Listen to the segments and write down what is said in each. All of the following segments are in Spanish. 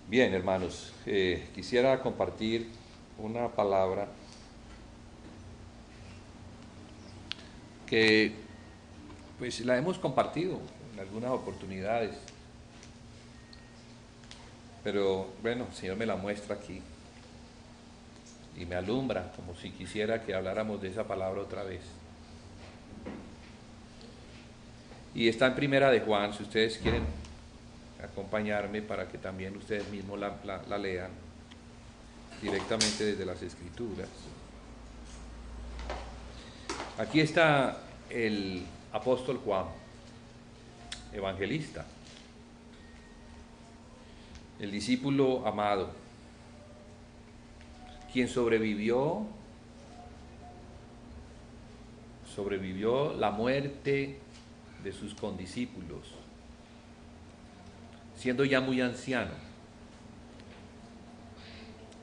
Bien, hermanos, quisiera compartir una palabra que pues la hemos compartido en algunas oportunidades, pero bueno, el Señor me la muestra aquí y me alumbra como si quisiera que habláramos de esa palabra otra vez. Y está en Primera de Juan, si ustedes quieren acompañarme para que también ustedes mismos la lean directamente desde las Escrituras. Aquí está el apóstol Juan, evangelista, el discípulo amado, quien sobrevivió la muerte de sus condiscípulos, siendo ya muy anciano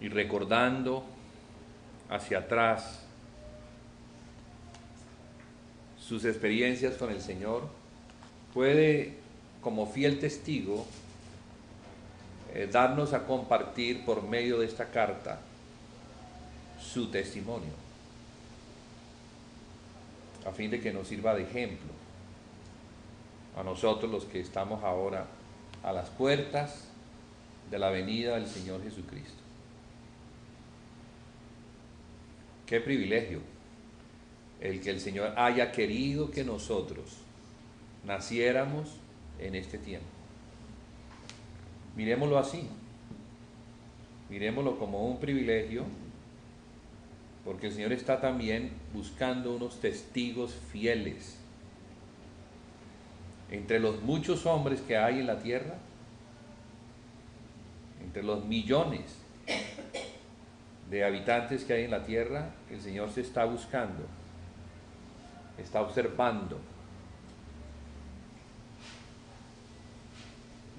y recordando hacia atrás sus experiencias con el Señor, puede, como fiel testigo, darnos a compartir por medio de esta carta su testimonio, a fin de que nos sirva de ejemplo a nosotros los que estamos ahora a las puertas de la venida del Señor Jesucristo. Qué privilegio el que el Señor haya querido que nosotros naciéramos en este tiempo. Miremoslo así, miremoslo como un privilegio, porque el Señor está también buscando unos testigos fieles. Entre los muchos hombres que hay en la tierra, entre los millones de habitantes que hay en la tierra, el Señor se está buscando, está observando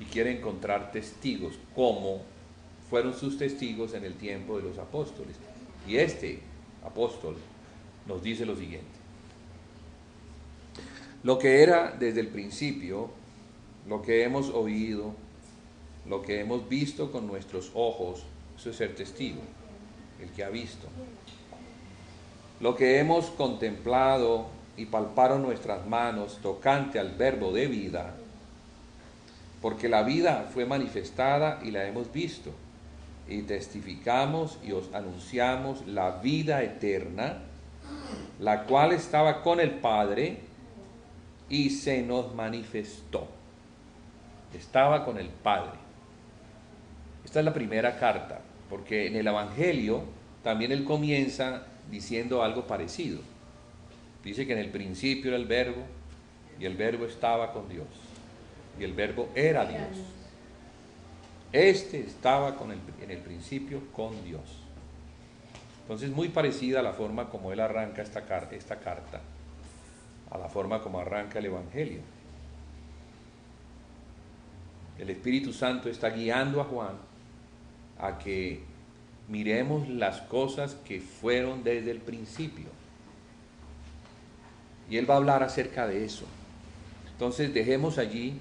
y quiere encontrar testigos como fueron sus testigos en el tiempo de los apóstoles. Y este apóstol nos dice lo siguiente: lo que era desde el principio, lo que hemos oído, lo que hemos visto con nuestros ojos, eso es ser testigo, el que ha visto. Lo que hemos contemplado y palparon nuestras manos tocante al verbo de vida, porque la vida fue manifestada y la hemos visto, y testificamos y os anunciamos la vida eterna, la cual estaba con el Padre y se nos manifestó. Estaba con el Padre. Esta es la primera carta, porque en el Evangelio también él comienza diciendo algo parecido. Dice que en el principio era el Verbo, y el Verbo estaba con Dios, y el Verbo era Dios. Este estaba en el principio con Dios. Entonces, muy parecida a la forma como él arranca esta carta, a la forma como arranca el Evangelio. El Espíritu Santo está guiando a Juan a que miremos las cosas que fueron desde el principio. Y él va a hablar acerca de eso. Entonces, dejemos allí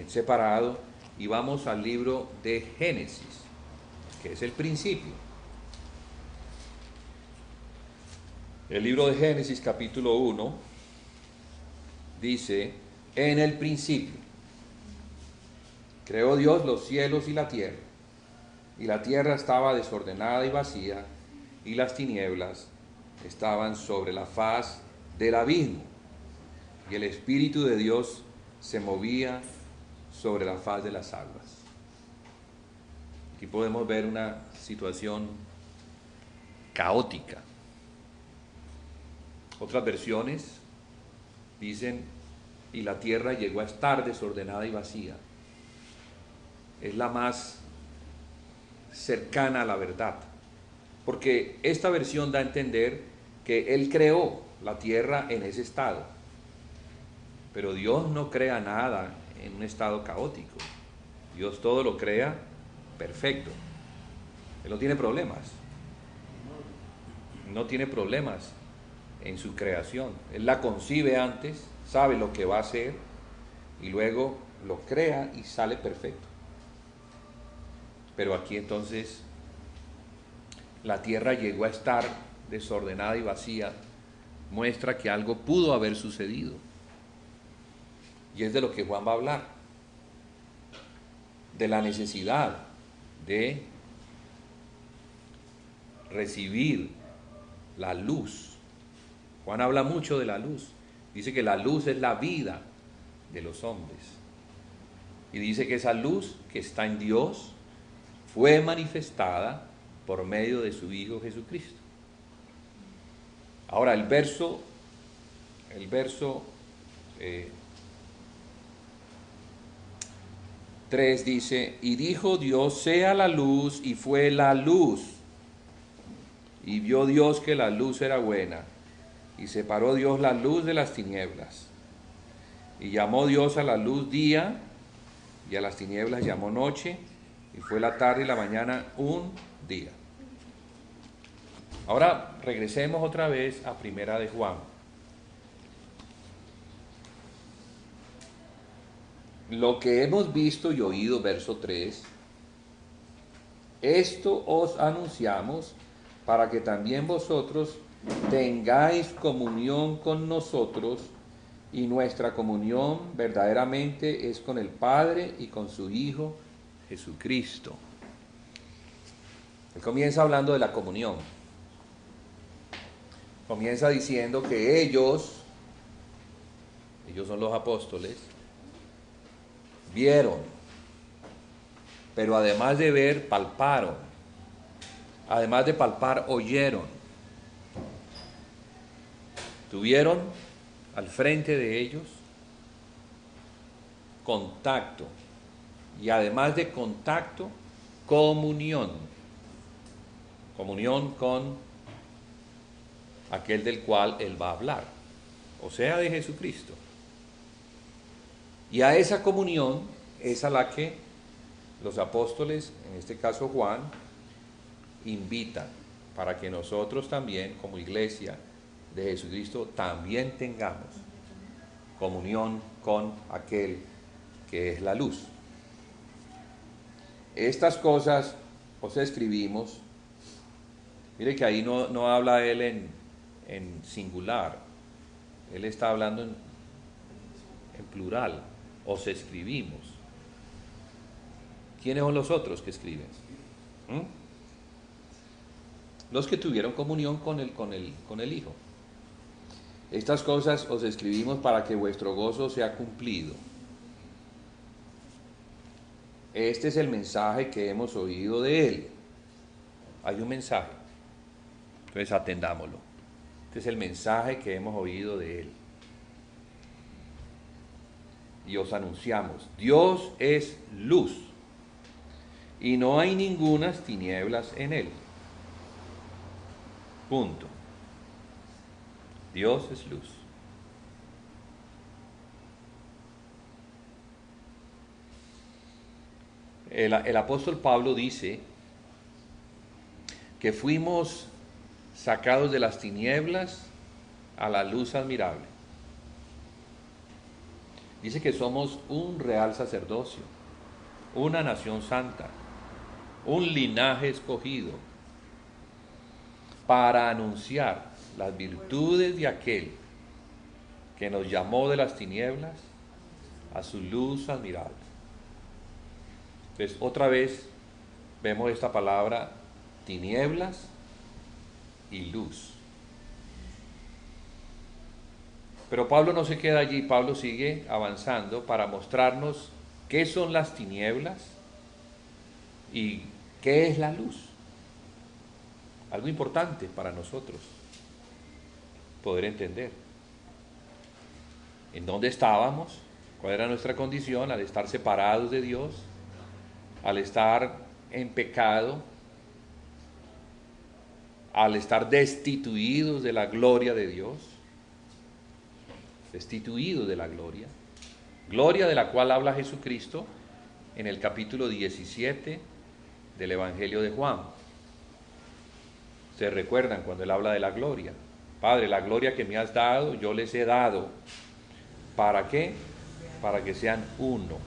separado y vamos al libro de Génesis, que es el principio. El libro de Génesis, capítulo 1, dice: en el principio creó Dios los cielos y la tierra estaba desordenada y vacía, y las tinieblas estaban sobre la faz del abismo, y el Espíritu de Dios se movía sobre la faz de las aguas. Aquí podemos ver una situación caótica. Otras versiones dicen: y la tierra llegó a estar desordenada y vacía. Es la más cercana a la verdad, porque esta versión da a entender que él creó la tierra en ese estado, pero Dios no crea nada en un estado caótico. Dios todo lo crea perfecto. Él no tiene problemas, no tiene problemas en su creación. Él la concibe antes, sabe lo que va a hacer y luego lo crea y sale perfecto. Pero aquí entonces la tierra llegó a estar desordenada y vacía, muestra que algo pudo haber sucedido. Y es de lo que Juan va a hablar, de la necesidad de recibir la luz. Juan habla mucho de la luz. Dice que la luz es la vida de los hombres. Y dice que esa luz que está en Dios fue manifestada por medio de su Hijo Jesucristo. Ahora el verso 3 dice, y dijo Dios, sea la luz, y fue la luz. Y vio Dios que la luz era buena, y separó Dios la luz de las tinieblas. Y llamó Dios a la luz día, y a las tinieblas llamó noche, y fue la tarde y la mañana un día. Ahora regresemos otra vez a Primera de Juan. Lo que hemos visto y oído, verso 3, esto os anunciamos para que también vosotros tengáis comunión con nosotros, y nuestra comunión verdaderamente es con el Padre y con su Hijo Jesucristo. Él comienza hablando de la comunión. Comienza diciendo que ellos son los apóstoles, vieron, pero además de ver, palparon. Además de palpar, oyeron. Tuvieron al frente de ellos contacto. Y además de contacto, comunión. Comunión con aquel del cual él va a hablar, o sea, de Jesucristo. Y a esa comunión es a la que los apóstoles, en este caso Juan, invitan para que nosotros también, como iglesia de Jesucristo, también tengamos comunión con aquel que es la luz. Estas cosas os escribimos. Mire que ahí no habla él en singular, él está hablando en plural. Os escribimos. ¿Quiénes son los otros que escriben? Los que tuvieron comunión con el Hijo. Estas cosas os escribimos para que vuestro gozo sea cumplido. Este es el mensaje que hemos oído de Él. Hay un mensaje. Entonces atendámoslo. Este es el mensaje que hemos oído de Él. Y os anunciamos, Dios es luz, y no hay ningunas tinieblas en Él. Punto. Dios es luz. El apóstol Pablo dice que fuimos sacados de las tinieblas a la luz admirable. Dice que somos un real sacerdocio, una nación santa, un linaje escogido, para anunciar las virtudes de aquel que nos llamó de las tinieblas a su luz admirable. Entonces, otra vez vemos esta palabra tinieblas y luz. Pero Pablo no se queda allí, Pablo sigue avanzando para mostrarnos qué son las tinieblas y qué es la luz. Algo importante para nosotros poder entender. ¿En dónde estábamos? ¿Cuál era nuestra condición al estar separados de Dios? Al estar en pecado, al estar destituidos de la gloria de Dios, destituidos de la gloria de la cual habla Jesucristo en el capítulo 17 del Evangelio de Juan. Ustedes recuerdan cuando él habla de la gloria. Padre, la gloria que me has dado, yo les he dado. ¿Para qué? Para que sean uno.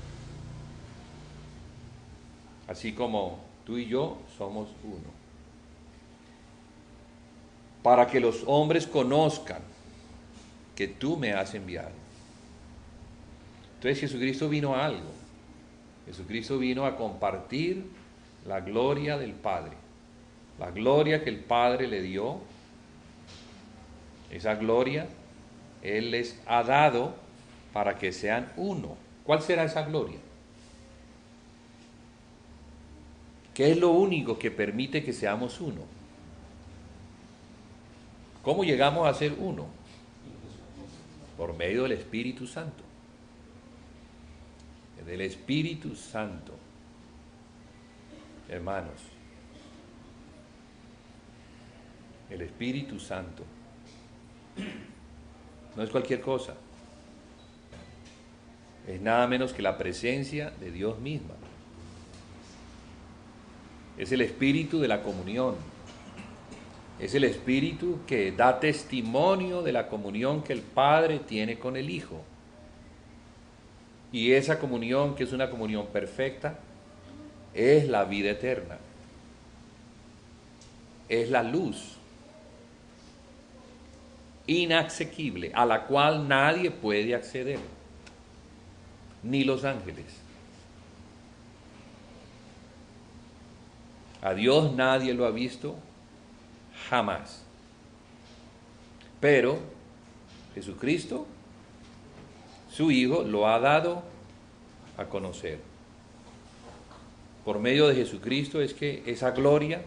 Así como Tú y yo somos uno. Para que los hombres conozcan que tú me has enviado. Entonces Jesucristo vino a algo. Jesucristo vino a compartir la gloria del Padre. La gloria que el Padre le dio, esa gloria, Él les ha dado para que sean uno. ¿Cuál será esa gloria? ¿Qué es lo único que permite que seamos uno? ¿Cómo llegamos a ser uno? Por medio del Espíritu Santo. Del Espíritu Santo. Hermanos, el Espíritu Santo no es cualquier cosa. Es nada menos que la presencia de Dios misma. Es el espíritu de la comunión. Es el espíritu que da testimonio de la comunión que el Padre tiene con el Hijo. Y esa comunión, que es una comunión perfecta, es la vida eterna. Es la luz inasequible a la cual nadie puede acceder, ni los ángeles. A Dios nadie lo ha visto jamás. Pero Jesucristo, su Hijo, lo ha dado a conocer. Por medio de Jesucristo es que esa gloria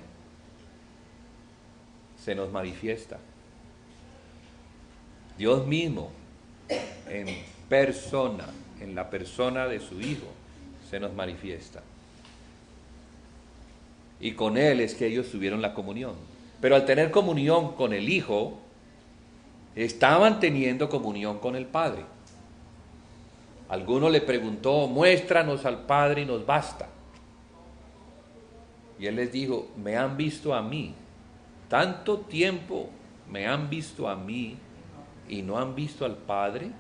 se nos manifiesta. Dios mismo, en persona, en la persona de su Hijo, se nos manifiesta. Y con Él es que ellos tuvieron la comunión. Pero al tener comunión con el Hijo, estaban teniendo comunión con el Padre. Alguno le preguntó, muéstranos al Padre y nos basta. Y Él les dijo, me han visto a mí. Tanto tiempo me han visto a mí y no han visto al Padre.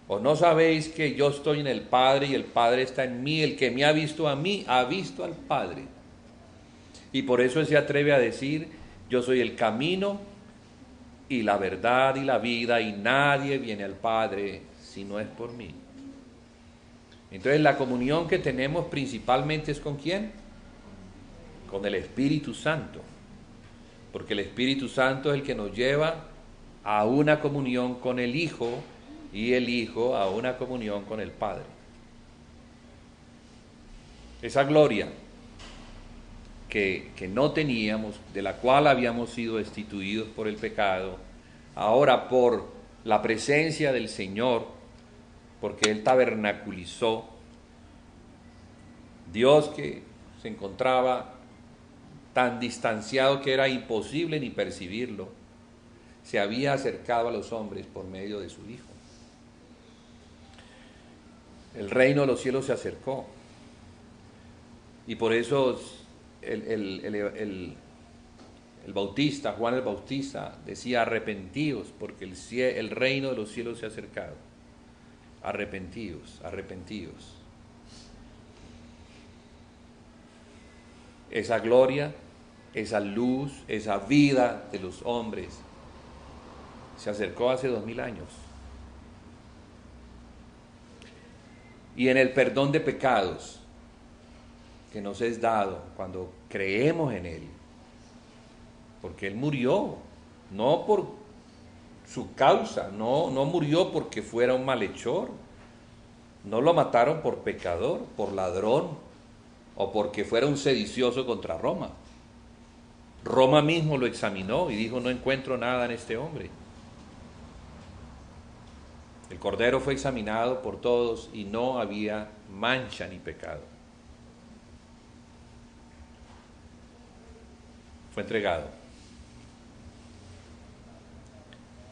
¿O no sabéis que yo estoy en el Padre y el Padre está en mí? El que me ha visto a mí, ha visto al Padre. Y por eso Él se atreve a decir, yo soy el camino y la verdad y la vida, y nadie viene al Padre si no es por mí. Entonces la comunión que tenemos principalmente es ¿con quién? Con el Espíritu Santo. Porque el Espíritu Santo es el que nos lleva a una comunión con el Hijo, y el Hijo a una comunión con el Padre. Esa gloria que no teníamos, de la cual habíamos sido destituidos por el pecado, ahora por la presencia del Señor, porque Él tabernaculizó, Dios que se encontraba tan distanciado que era imposible ni percibirlo, se había acercado a los hombres por medio de su Hijo. El reino de los cielos se acercó. Y por eso el Bautista, Juan el Bautista, decía arrepentíos, porque el reino de los cielos se ha acercado. Arrepentíos, arrepentíos. Esa gloria, esa luz, esa vida de los hombres se acercó hace 2000 años. Y en el perdón de pecados que nos es dado cuando creemos en Él, porque Él murió, no por su causa, no murió porque fuera un malhechor, no lo mataron por pecador, por ladrón, o porque fuera un sedicioso contra Roma. Roma mismo lo examinó y dijo, no encuentro nada en este hombre. El Cordero fue examinado por todos y no había mancha ni pecado. Fue entregado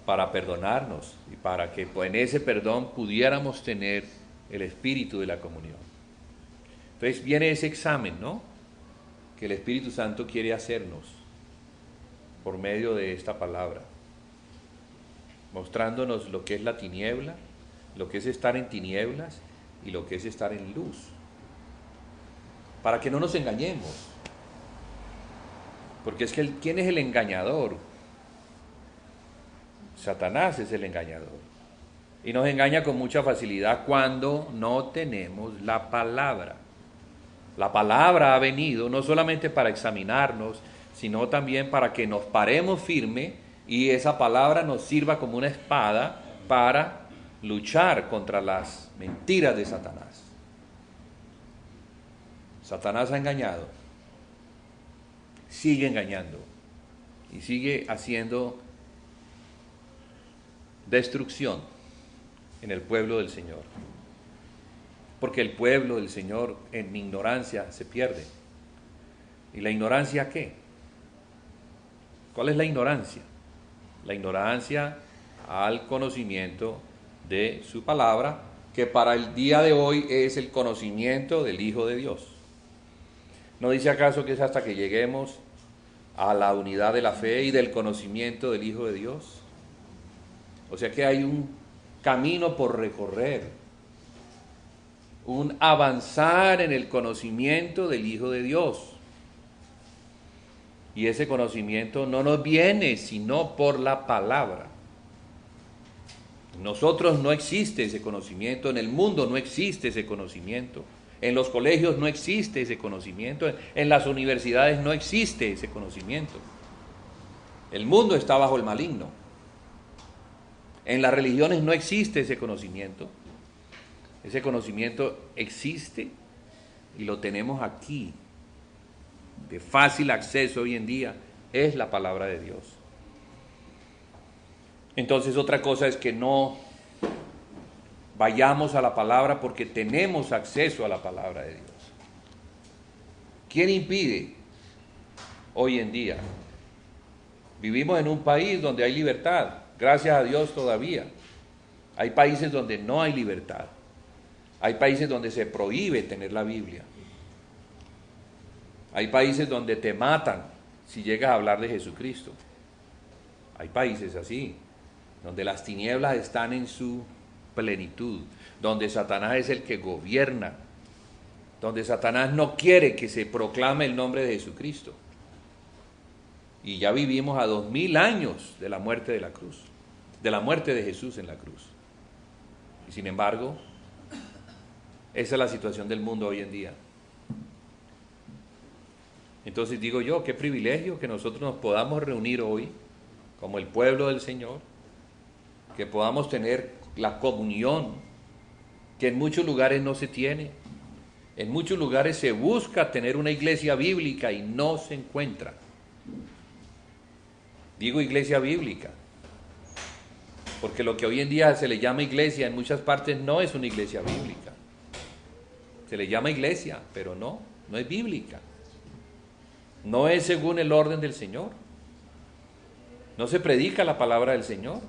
para perdonarnos y para que en ese perdón pudiéramos tener el espíritu de la comunión. Entonces viene ese examen, ¿no?, que el Espíritu Santo quiere hacernos por medio de esta palabra, mostrándonos lo que es la tiniebla, lo que es estar en tinieblas y lo que es estar en luz. para que no nos engañemos. Porque es que ¿quién es el engañador? Satanás es el engañador. Y nos engaña con mucha facilidad cuando no tenemos la palabra. La palabra ha venido no solamente para examinarnos, sino también para que nos paremos firme y esa palabra nos sirva como una espada para luchar contra las mentiras de Satanás. Satanás ha engañado, sigue engañando y sigue haciendo destrucción en el pueblo del Señor. Porque el pueblo del Señor en ignorancia se pierde. ¿Y la ignorancia qué? ¿Cuál es la ignorancia? La ignorancia al conocimiento de su palabra, que para el día de hoy es el conocimiento del Hijo de Dios. ¿No dice acaso que es hasta que lleguemos a la unidad de la fe y del conocimiento del Hijo de Dios? O sea que hay un camino por recorrer, un avanzar en el conocimiento del Hijo de Dios. Y ese conocimiento no nos viene sino por la palabra. En nosotros no existe ese conocimiento, en el mundo no existe ese conocimiento, en los colegios no existe ese conocimiento, en las universidades no existe ese conocimiento. El mundo está bajo el maligno. En las religiones no existe ese conocimiento. Ese conocimiento existe y lo tenemos aquí, de fácil acceso hoy en día, es la palabra de Dios. Entonces otra cosa es que no vayamos a la palabra porque tenemos acceso a la palabra de Dios. ¿Quién impide hoy en día? Vivimos en un país donde hay libertad, gracias a Dios todavía. Hay países donde no hay libertad. Hay países donde se prohíbe tener la Biblia. Hay países donde te matan si llegas a hablar de Jesucristo. Hay países así, donde las tinieblas están en su plenitud, donde Satanás es el que gobierna, donde Satanás no quiere que se proclame el nombre de Jesucristo. Y ya vivimos a 2000 años de la muerte de la cruz, de la muerte de Jesús en la cruz. Y sin embargo, esa es la situación del mundo hoy en día. Entonces digo yo, qué privilegio que nosotros nos podamos reunir hoy como el pueblo del Señor, que podamos tener la comunión que en muchos lugares no se tiene. En muchos lugares se busca tener una iglesia bíblica y no se encuentra. Digo iglesia bíblica, porque lo que hoy en día se le llama iglesia en muchas partes no es una iglesia bíblica. Se le llama iglesia, pero no es bíblica. No es según el orden del Señor. No se predica la palabra del Señor.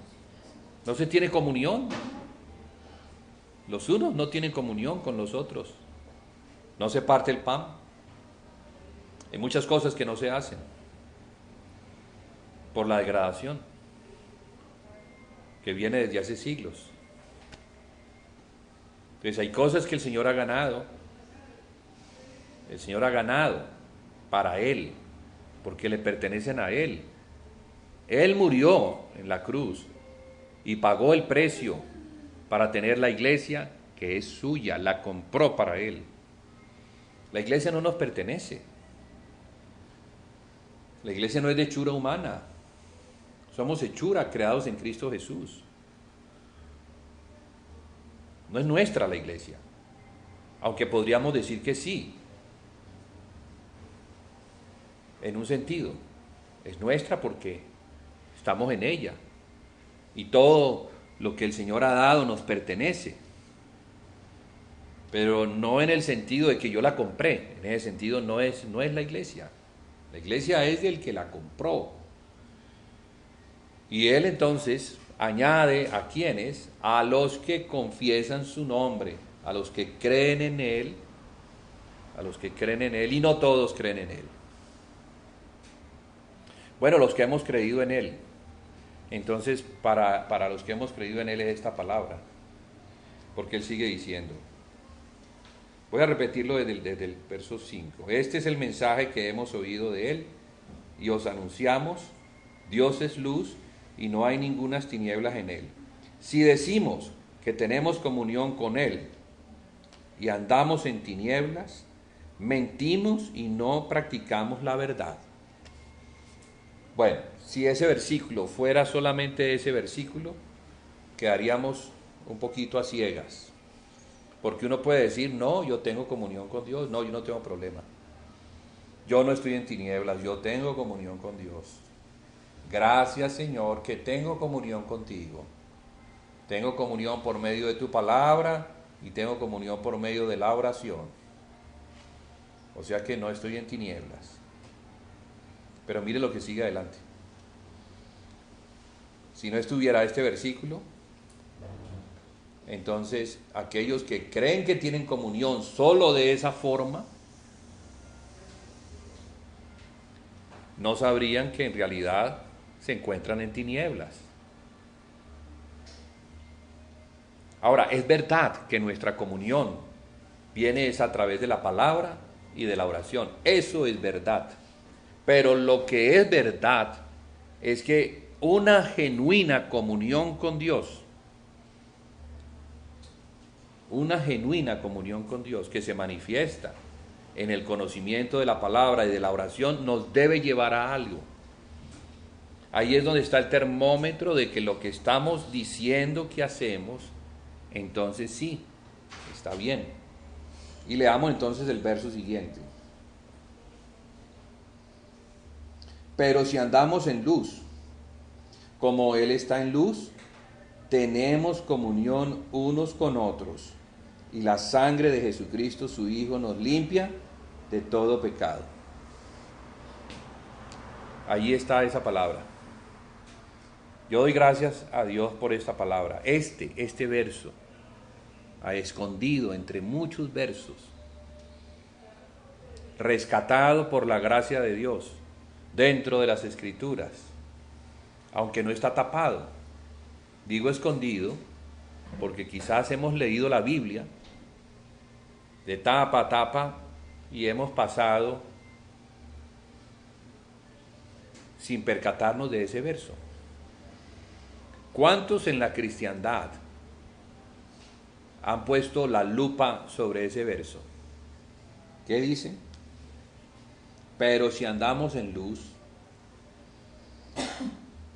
No se tiene comunión. Los unos no tienen comunión con los otros. No se parte el pan. Hay muchas cosas que no se hacen por la degradación que viene desde hace siglos. Entonces hay cosas que el Señor ha ganado. El Señor ha ganado para Él, porque le pertenecen a Él. Él murió en la cruz y pagó el precio para tener la iglesia que es suya, la compró para Él. La iglesia no nos pertenece. La iglesia no es de hechura humana. Somos hechura creados en Cristo Jesús. No es nuestra la iglesia, aunque podríamos decir que sí. En un sentido, es nuestra porque estamos en ella y todo lo que el Señor ha dado nos pertenece, pero no en el sentido de que yo la compré. En ese sentido no es la iglesia. La iglesia es del que la compró, y Él entonces añade a quienes, a los que confiesan su nombre, a los que creen en Él, y no todos creen en Él. Bueno, los que hemos creído en Él. Entonces, para los que hemos creído en Él es esta palabra, porque Él sigue diciendo, Voy a repetirlo desde el verso 5. Este es el mensaje que hemos oído de Él y os anunciamos: Dios es luz y no hay ningunas tinieblas en Él. Si decimos que tenemos comunión con Él y andamos en tinieblas, mentimos y no practicamos la verdad. Bueno, si ese versículo fuera solamente ese versículo, quedaríamos un poquito a ciegas. Porque uno puede decir: no, yo tengo comunión con Dios, no, yo no tengo problema. Yo no estoy en tinieblas, yo tengo comunión con Dios. Gracias, Señor, que tengo comunión contigo. Tengo comunión por medio de tu palabra y tengo comunión por medio de la oración. O sea que no estoy en tinieblas. Pero mire lo que sigue adelante. Si no estuviera este versículo, entonces aquellos que creen que tienen comunión solo de esa forma, no sabrían que en realidad se encuentran en tinieblas. Ahora, es verdad que nuestra comunión viene a través de la palabra y de la oración. Eso es verdad. Pero lo que es verdad es que una genuina comunión con Dios, que se manifiesta en el conocimiento de la palabra y de la oración, nos debe llevar a algo. Ahí es donde está el termómetro de que lo que estamos diciendo que hacemos, entonces sí, está bien. Y leamos entonces el verso siguiente. Pero si andamos en luz, como Él está en luz, tenemos comunión unos con otros, y la sangre de Jesucristo, su Hijo, nos limpia de todo pecado. Allí está esa palabra. Yo doy gracias a Dios por esta palabra. Este verso, escondido entre muchos versos, rescatado por la gracia de Dios dentro de las Escrituras, aunque no está tapado. Digo escondido porque quizás hemos leído la Biblia de tapa a tapa y hemos pasado sin percatarnos de ese verso. ¿Cuántos en la cristiandad han puesto la lupa sobre ese verso? ¿Qué dice? Pero si andamos en luz,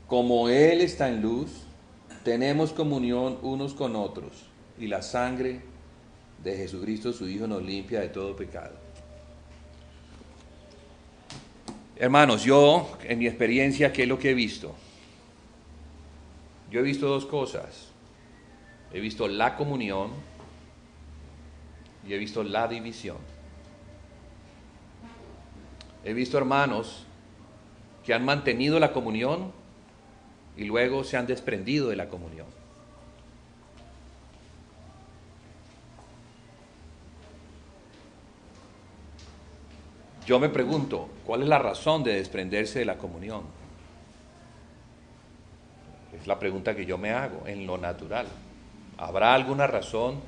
como Él está en luz, tenemos comunión unos con otros, y la sangre de Jesucristo, su Hijo, nos limpia de todo pecado. Hermanos, yo, en mi experiencia, ¿qué es lo que he visto? Yo he visto dos cosas. He visto la comunión y he visto la división. He visto hermanos que han mantenido la comunión y luego se han desprendido de la comunión. Yo me pregunto, ¿cuál es la razón de desprenderse de la comunión? Es la pregunta que yo me hago en lo natural. ¿Habrá alguna razón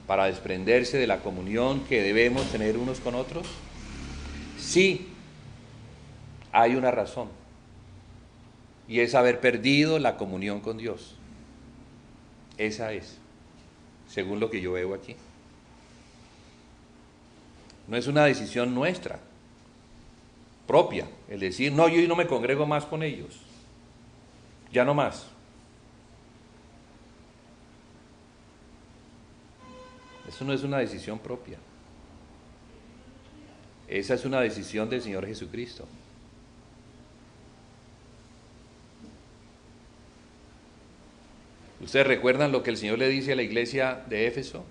para desprenderse de la comunión que debemos tener unos con otros? Sí, hay una razón. Y es haber perdido la comunión con Dios. Esa es, según lo que yo veo aquí. No es una decisión nuestra, propia, el decir: no, yo no me congrego más con ellos, ya no más. Eso no es una decisión propia. Esa es una decisión del Señor Jesucristo. ¿Ustedes recuerdan lo que el Señor le dice a la iglesia de Éfeso?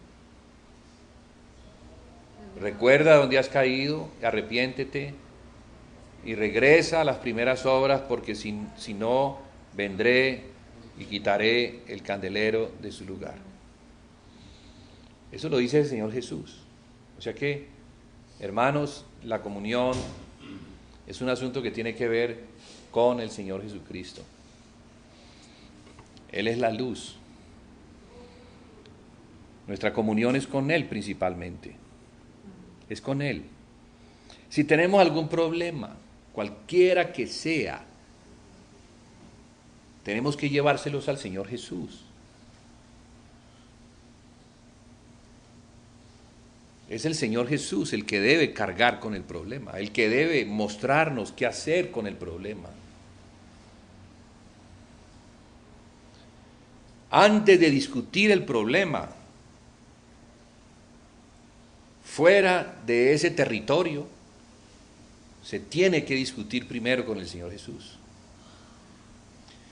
Recuerda dónde has caído, arrepiéntete y regresa a las primeras obras, porque si no, vendré y quitaré el candelero de su lugar. Eso lo dice el Señor Jesús. O sea que, hermanos, la comunión es un asunto que tiene que ver con el Señor Jesucristo. Él es la luz. Nuestra comunión es con Él principalmente. es con Él. Si tenemos algún problema, cualquiera que sea, tenemos que llevárselos al Señor Jesús. Es el Señor Jesús el que debe cargar con el problema, el que debe mostrarnos qué hacer con el problema. Antes de discutir el problema, fuera de ese territorio, se tiene que discutir primero con el Señor Jesús.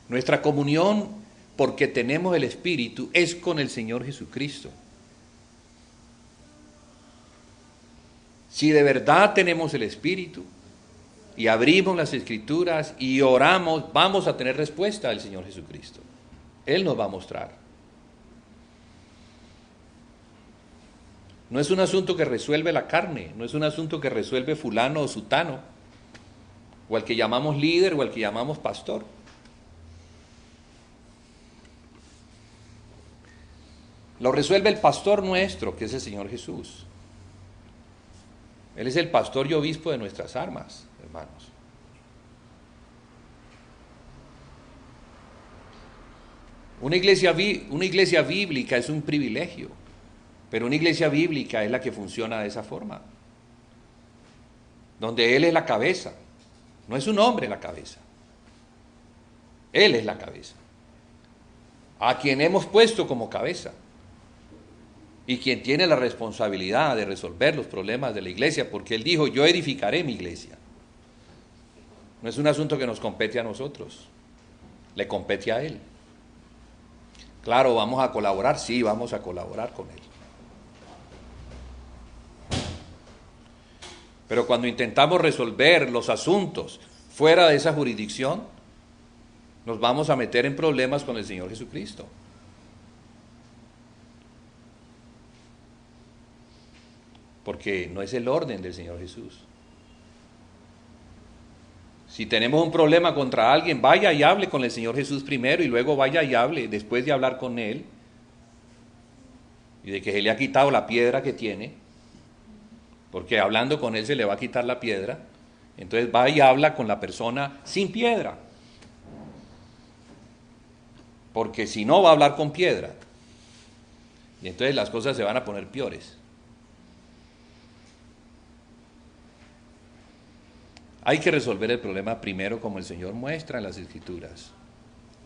Nuestra comunión, porque tenemos el Espíritu, es con el Señor Jesucristo. Si de verdad tenemos el Espíritu y abrimos las Escrituras y oramos, vamos a tener respuesta del Señor Jesucristo. Él nos va a mostrar. No es un asunto que resuelve la carne, no es un asunto que resuelve fulano o sutano, o al que llamamos líder o al que llamamos pastor. Lo resuelve el pastor nuestro, que es el Señor Jesús. Él es el pastor y obispo de nuestras almas, hermanos. Una iglesia bíblica es un privilegio, pero una iglesia bíblica es la que funciona de esa forma, donde Él es la cabeza, no es un hombre la cabeza, Él es la cabeza, a quien hemos puesto como cabeza, y quien tiene la responsabilidad de resolver los problemas de la iglesia, porque Él dijo, yo edificaré mi iglesia. No es un asunto que nos compete a nosotros, le compete a Él. Claro, ¿vamos a colaborar? Sí, vamos a colaborar con Él. Pero cuando intentamos resolver los asuntos fuera de esa jurisdicción, nos vamos a meter en problemas con el Señor Jesucristo. Porque no es el orden del Señor Jesús. Si tenemos un problema contra alguien, vaya y hable con el Señor Jesús primero y luego vaya y hable, después de hablar con Él y de que se le ha quitado la piedra que tiene, porque hablando con Él se le va a quitar la piedra, entonces va y habla con la persona sin piedra, porque si no va a hablar con piedra y entonces las cosas se van a poner peores. Hay que resolver el problema primero como el Señor muestra en las Escrituras.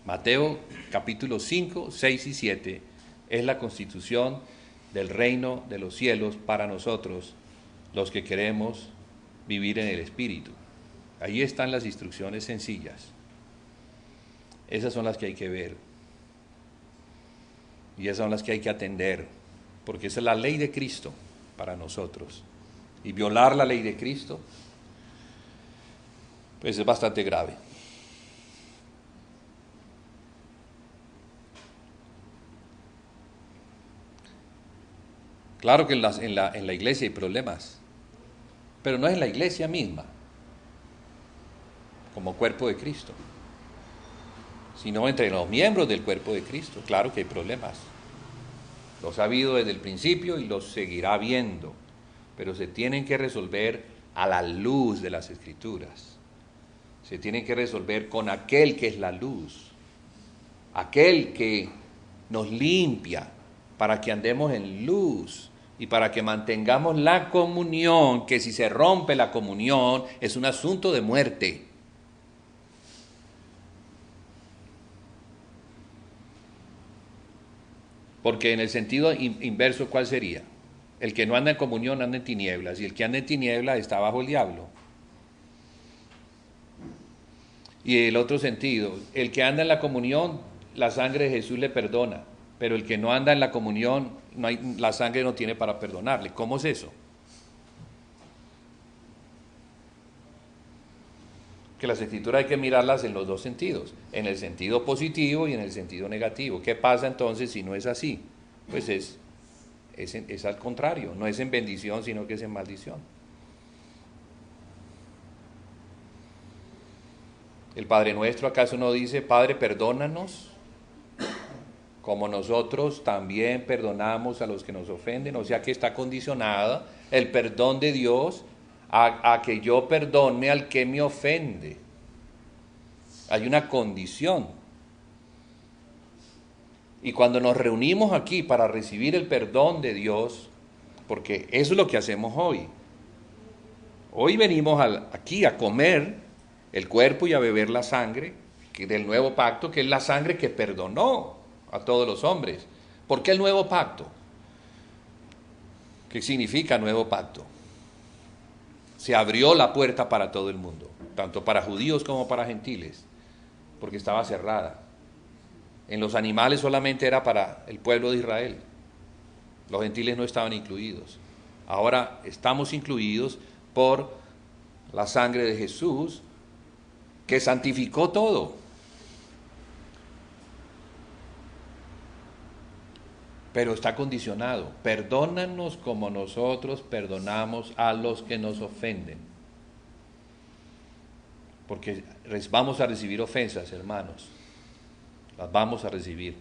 Mateo capítulo 5, 6 y 7 es la constitución del reino de los cielos para nosotros, los que queremos vivir en el Espíritu. Ahí están las instrucciones sencillas. Esas son las que hay que ver. Y esas son las que hay que atender, porque esa es la ley de Cristo para nosotros. Y violar la ley de Cristo pues es bastante grave. Claro que en la iglesia hay problemas, pero no es en la iglesia misma, como cuerpo de Cristo, sino entre los miembros del cuerpo de Cristo. Claro que hay problemas. Los ha habido desde el principio y los seguirá habiendo, pero se tienen que resolver a la luz de las Escrituras. Se tienen que resolver con aquel que es la luz, aquel que nos limpia para que andemos en luz y para que mantengamos la comunión, que si se rompe la comunión es un asunto de muerte. Porque en el sentido inverso, ¿cuál sería? El que no anda en comunión anda en tinieblas, y el que anda en tinieblas está bajo el diablo. Y el otro sentido, el que anda en la comunión, la sangre de Jesús le perdona, pero el que no anda en la comunión, la sangre no tiene para perdonarle. ¿Cómo es eso? Que las Escrituras hay que mirarlas en los dos sentidos, en el sentido positivo y en el sentido negativo. ¿Qué pasa entonces si no es así? Pues es al contrario, no es en bendición, sino que es en maldición. ¿El Padre Nuestro acaso no dice, Padre, perdónanos, como nosotros también perdonamos a los que nos ofenden. O sea que está condicionada el perdón de Dios a que yo perdone al que me ofende. Hay una condición. Y cuando nos reunimos aquí para recibir el perdón de Dios, porque eso es lo que hacemos hoy. Hoy venimos aquí a comer el cuerpo y a beber la sangre del nuevo pacto, que es la sangre que perdonó a todos los hombres. ¿Por qué el nuevo pacto? ¿Qué significa nuevo pacto? Se abrió la puerta para todo el mundo, tanto para judíos como para gentiles, porque estaba cerrada. En los animales solamente era para el pueblo de Israel. Los gentiles no estaban incluidos. Ahora estamos incluidos por la sangre de Jesús, que santificó todo. Pero está condicionado. Perdónanos como nosotros perdonamos a los que nos ofenden. Porque vamos a recibir ofensas, hermanos. Las vamos a recibir.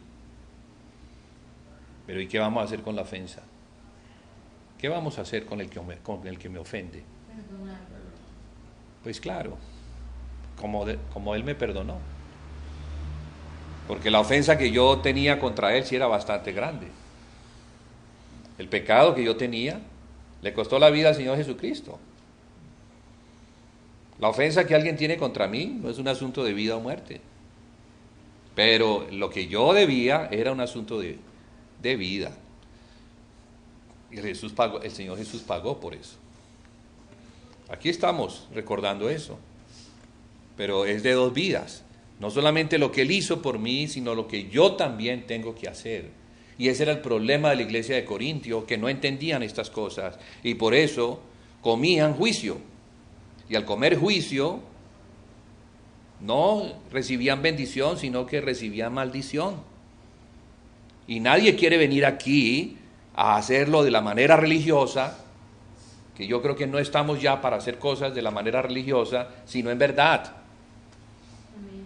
Pero ¿y qué vamos a hacer con la ofensa? ¿Qué vamos a hacer con el que me ofende? Pues claro, como él me perdonó. Porque la ofensa que yo tenía contra él sí era bastante grande. El pecado que yo tenía le costó la vida al Señor Jesucristo. La ofensa que alguien tiene contra mí no es un asunto de vida o muerte. Pero lo que yo debía era un asunto de vida. Y el Señor Jesús pagó por eso. Aquí estamos recordando eso. Pero es de dos vidas. No solamente lo que Él hizo por mí, sino lo que yo también tengo que hacer. Y ese era el problema de la iglesia de Corintio, que no entendían estas cosas. Y por eso comían juicio. Y al comer juicio, no recibían bendición, sino que recibían maldición. Y nadie quiere venir aquí a hacerlo de la manera religiosa, que yo creo que no estamos ya para hacer cosas de la manera religiosa, sino en verdad. Amén.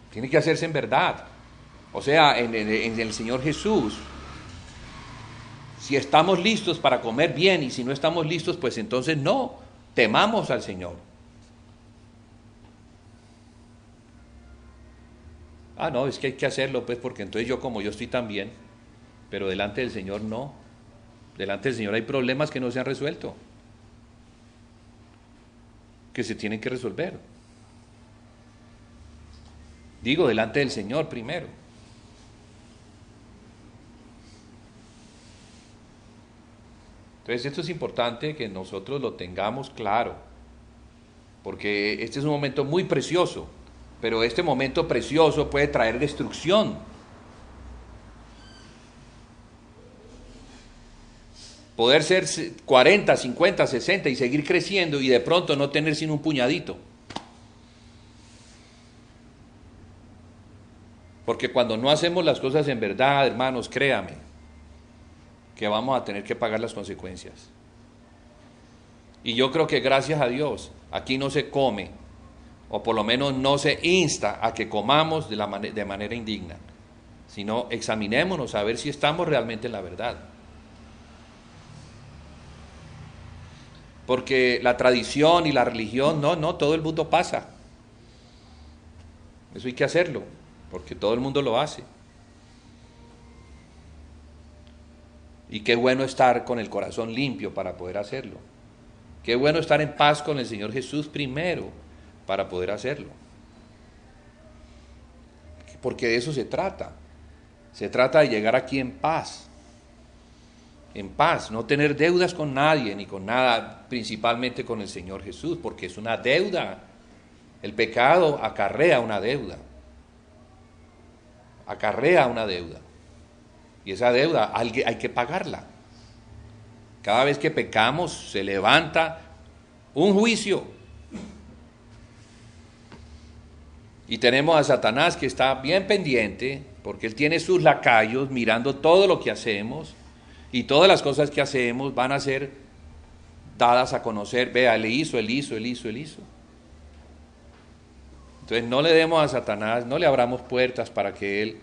Tiene que hacerse en verdad. O sea, en el Señor Jesús. Si estamos listos para comer bien y si no estamos listos, pues entonces no, temamos al Señor. Ah, no, es que hay que hacerlo, pues, porque entonces yo como yo estoy tan bien, pero delante del Señor no. Delante del Señor hay problemas que no se han resuelto, que se tienen que resolver. Digo, delante del Señor primero. Entonces esto es importante que nosotros lo tengamos claro, porque este es un momento muy precioso, pero este momento precioso puede traer destrucción. Poder ser 40, 50, 60 y seguir creciendo y de pronto no tener sino un puñadito. Porque cuando no hacemos las cosas en verdad, hermanos, créame, que vamos a tener que pagar las consecuencias. Y yo creo que gracias a Dios, aquí no se come, o por lo menos no se insta a que comamos de manera indigna, sino examinémonos a ver si estamos realmente en la verdad. Porque la tradición y la religión, no, todo el mundo pasa. Eso hay que hacerlo, porque todo el mundo lo hace. Y qué bueno estar con el corazón limpio para poder hacerlo. Qué bueno estar en paz con el Señor Jesús primero para poder hacerlo. Porque de eso se trata. Se trata de llegar aquí en paz. En paz, no tener deudas con nadie ni con nada, principalmente con el Señor Jesús, porque es una deuda. El pecado acarrea una deuda. Acarrea una deuda. Y esa deuda hay que pagarla. Cada vez que pecamos se levanta un juicio. Y tenemos a Satanás que está bien pendiente, porque él tiene sus lacayos mirando todo lo que hacemos. Y todas las cosas que hacemos van a ser dadas a conocer. Vea, él hizo. Entonces no le demos a Satanás, no le abramos puertas para que él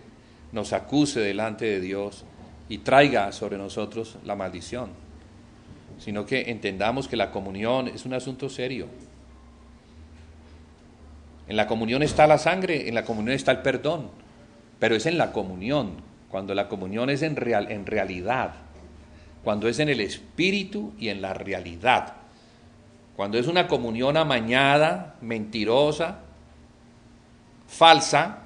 nos acuse delante de Dios y traiga sobre nosotros la maldición, sino que entendamos que la comunión es un asunto serio. En la comunión está la sangre, en la comunión está el perdón, pero es en la comunión, cuando la comunión es en realidad, cuando es en el espíritu y en la realidad. Cuando es una comunión amañada, mentirosa, falsa,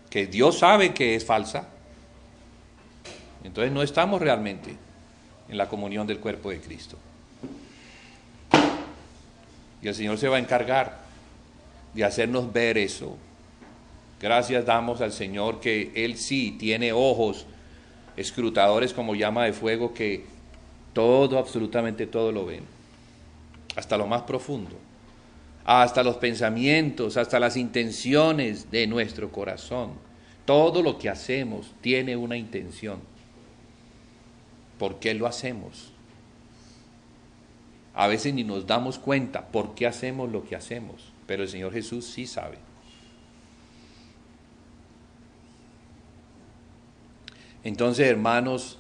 que Dios sabe que es falsa, entonces no estamos realmente en la comunión del cuerpo de Cristo. Y el Señor se va a encargar de hacernos ver eso. Gracias damos al Señor que Él sí tiene ojos escrutadores como llama de fuego, que todo, absolutamente todo lo ven, hasta lo más profundo, hasta los pensamientos, hasta las intenciones de nuestro corazón. Todo lo que hacemos tiene una intención. ¿Por qué lo hacemos? A veces ni nos damos cuenta por qué hacemos lo que hacemos, pero el Señor Jesús sí sabe. Entonces, hermanos,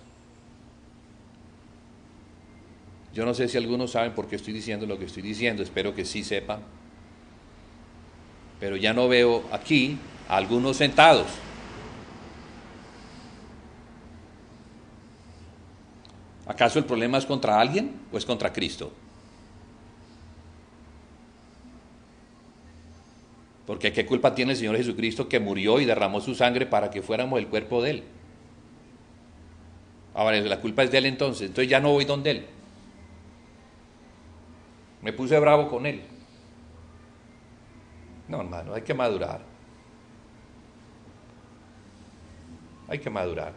yo no sé si algunos saben por qué estoy diciendo lo que estoy diciendo, espero que sí sepan, pero ya no veo aquí a algunos sentados. ¿Acaso el problema es contra alguien o es contra Cristo? Porque ¿qué culpa tiene el Señor Jesucristo que murió y derramó su sangre para que fuéramos el cuerpo de Él? Ahora, la culpa es de Él entonces ya no voy donde Él. Me puse bravo con Él. No, hermano, hay que madurar. Hay que madurar.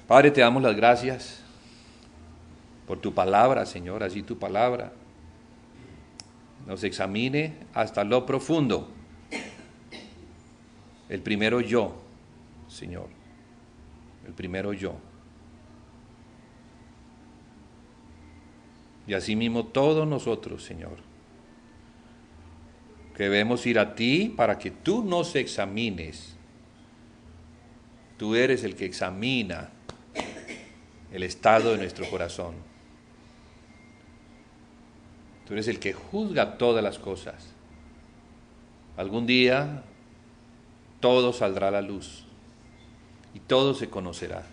Padre, te damos las gracias por tu palabra, Señor, así tu palabra nos examine hasta lo profundo. El primero yo, Señor, el primero yo. Y asimismo todos nosotros, Señor, que debemos ir a ti para que tú nos examines. Tú eres el que examina el estado de nuestro corazón. Tú eres el que juzga todas las cosas. Algún día todo saldrá a la luz y todo se conocerá.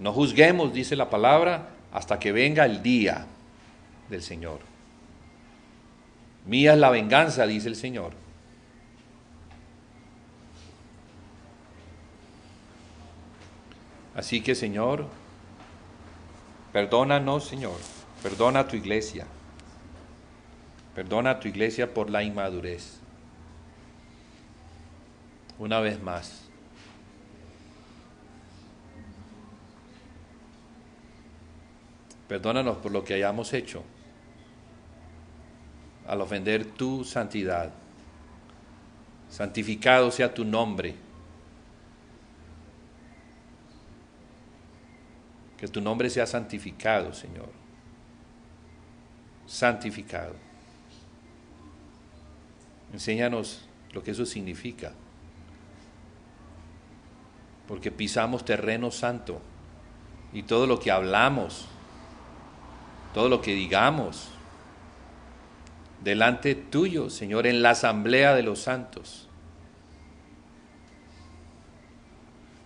No juzguemos, dice la palabra, hasta que venga el día del Señor. Mía es la venganza, dice el Señor. Así que, Señor, perdónanos, Señor, perdona a tu iglesia. Perdona a tu iglesia por la inmadurez. Una vez más. Perdónanos por lo que hayamos hecho al ofender tu santidad. Santificado sea tu nombre. Que tu nombre sea santificado, Señor. Santificado. Enséñanos lo que eso significa. Porque pisamos terreno santo. Y todo lo que hablamos, todo lo que digamos, delante tuyo, Señor, en la asamblea de los santos.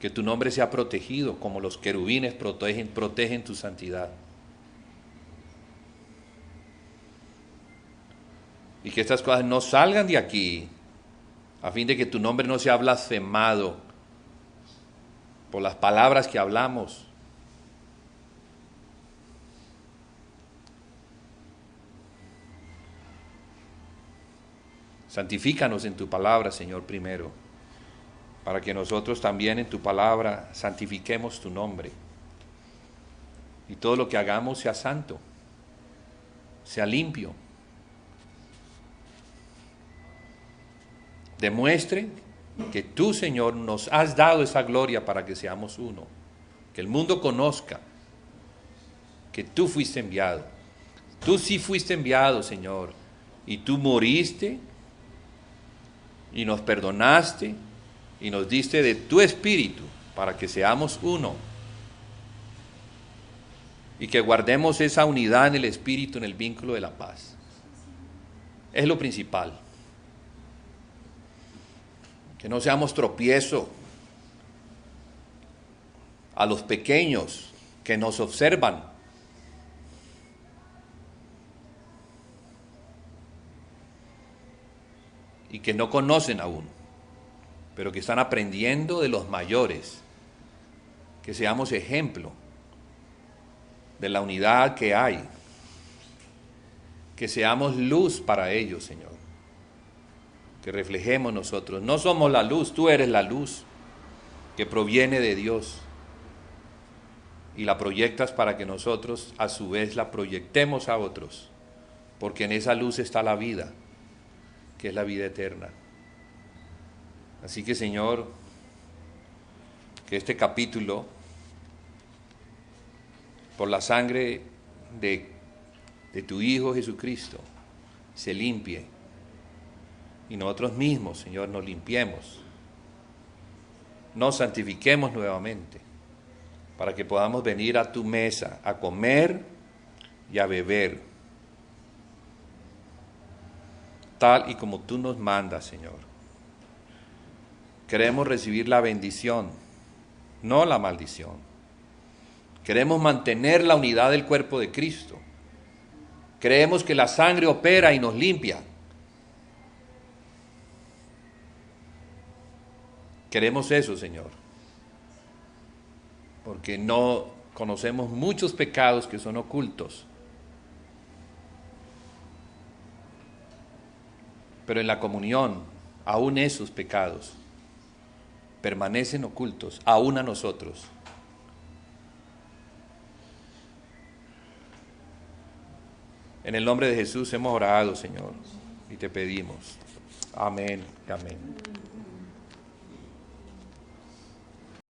Que tu nombre sea protegido como los querubines protegen tu santidad. Y que estas cosas no salgan de aquí, a fin de que tu nombre no sea blasfemado por las palabras que hablamos. Santifícanos en tu palabra, Señor, primero, para que nosotros también en tu palabra santifiquemos tu nombre. Y todo lo que hagamos sea santo, sea limpio. Demuestre que tú, Señor, nos has dado esa gloria para que seamos uno. Que el mundo conozca que tú fuiste enviado. Tú sí fuiste enviado, Señor, y tú moriste y nos perdonaste y nos diste de tu espíritu para que seamos uno y que guardemos esa unidad en el espíritu, en el vínculo de la paz. Es lo principal. Que no seamos tropiezo a los pequeños que nos observan. Y que no conocen aún, pero que están aprendiendo de los mayores. Que seamos ejemplo de la unidad que hay. Que seamos luz para ellos, Señor. Que reflejemos nosotros. No somos la luz, tú eres la luz que proviene de Dios. Y la proyectas para que nosotros a su vez la proyectemos a otros. Porque en esa luz está la vida, que es la vida eterna. Así que, Señor, que este capítulo, por la sangre de tu Hijo Jesucristo, se limpie. Y nosotros mismos, Señor, nos limpiemos. Nos santifiquemos nuevamente, para que podamos venir a tu mesa a comer y a beber, tal y como tú nos mandas, Señor. Queremos recibir la bendición, no la maldición. Queremos mantener la unidad del cuerpo de Cristo. Creemos que la sangre opera y nos limpia. Queremos eso, Señor, porque no conocemos muchos pecados que son ocultos. Pero en la comunión, aún esos pecados permanecen ocultos, aún a nosotros. En el nombre de Jesús hemos orado, Señor, y te pedimos. Amén y amén.